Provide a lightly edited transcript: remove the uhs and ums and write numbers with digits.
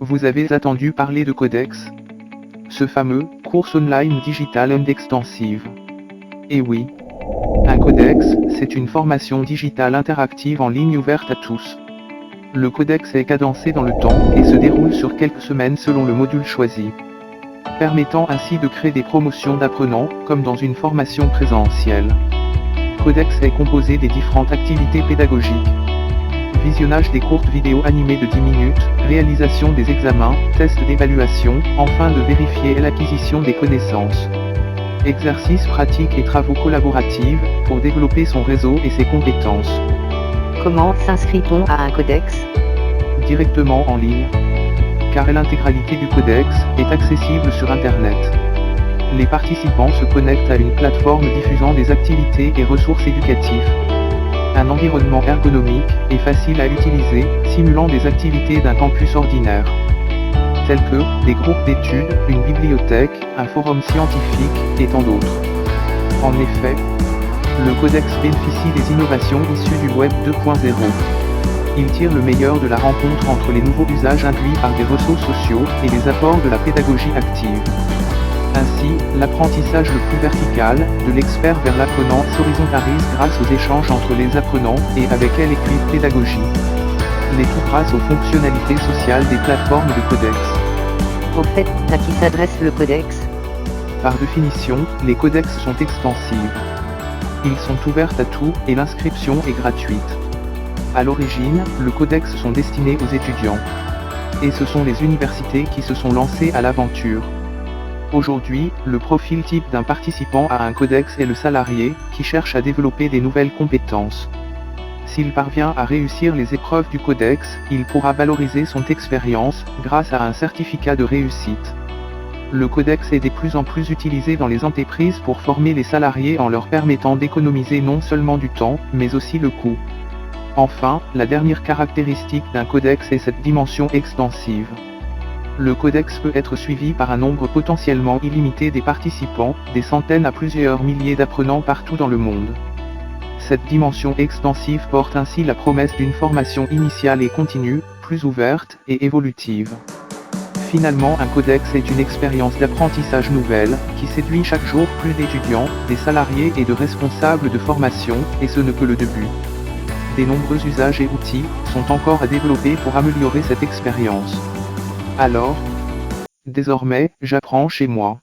Vous avez attendu parler de Codex? Ce fameux cours online digital and extensive. Et oui. Un codex, c'est une formation digitale interactive en ligne ouverte à tous. Le codex est cadencé dans le temps et se déroule sur quelques semaines selon le module choisi, permettant ainsi de créer des promotions d'apprenants, comme dans une formation présentielle. Codex est composé des différentes activités pédagogiques. Visionnage des courtes vidéos animées de 10 minutes, réalisation des examens, tests d'évaluation, enfin de vérifier l'acquisition des connaissances. Exercices pratiques et travaux collaboratifs, pour développer son réseau et ses compétences. Comment s'inscrit-on à un codex? Directement en ligne. Car l'intégralité du codex est accessible sur Internet. Les participants se connectent à une plateforme diffusant des activités et ressources éducatives. Un environnement ergonomique et facile à utiliser, simulant des activités d'un campus ordinaire, tels que des groupes d'études, une bibliothèque, un forum scientifique, et tant d'autres. En effet, le codex bénéficie des innovations issues du Web 2.0. Il tire le meilleur de la rencontre entre les nouveaux usages induits par des réseaux sociaux et les apports de la pédagogie active. Ainsi, l'apprentissage le plus vertical, de l'expert vers l'apprenant, s'horizontalise grâce aux échanges entre les apprenants et avec elle l'équipe pédagogie. Les tout grâce aux fonctionnalités sociales des plateformes de codex. Au fait, à qui s'adresse le codex? Par définition, les codex sont extensives. Ils sont ouverts à tout, et l'inscription est gratuite. À l'origine, le codex sont destinés aux étudiants. Et ce sont les universités qui se sont lancées à l'aventure. Aujourd'hui, le profil type d'un participant à un codex est le salarié, qui cherche à développer des nouvelles compétences. S'il parvient à réussir les épreuves du codex, il pourra valoriser son expérience, grâce à un certificat de réussite. Le codex est de plus en plus utilisé dans les entreprises pour former les salariés en leur permettant d'économiser non seulement du temps, mais aussi le coût. Enfin, la dernière caractéristique d'un codex est cette dimension extensive. Le codex peut être suivi par un nombre potentiellement illimité des participants, des centaines à plusieurs milliers d'apprenants partout dans le monde. Cette dimension extensive porte ainsi la promesse d'une formation initiale et continue, plus ouverte et évolutive. Finalement, un codex est une expérience d'apprentissage nouvelle, qui séduit chaque jour plus d'étudiants, des salariés et de responsables de formation, et ce n'est que le début. Des nombreux usages et outils sont encore à développer pour améliorer cette expérience. Alors, désormais, j'apprends chez moi.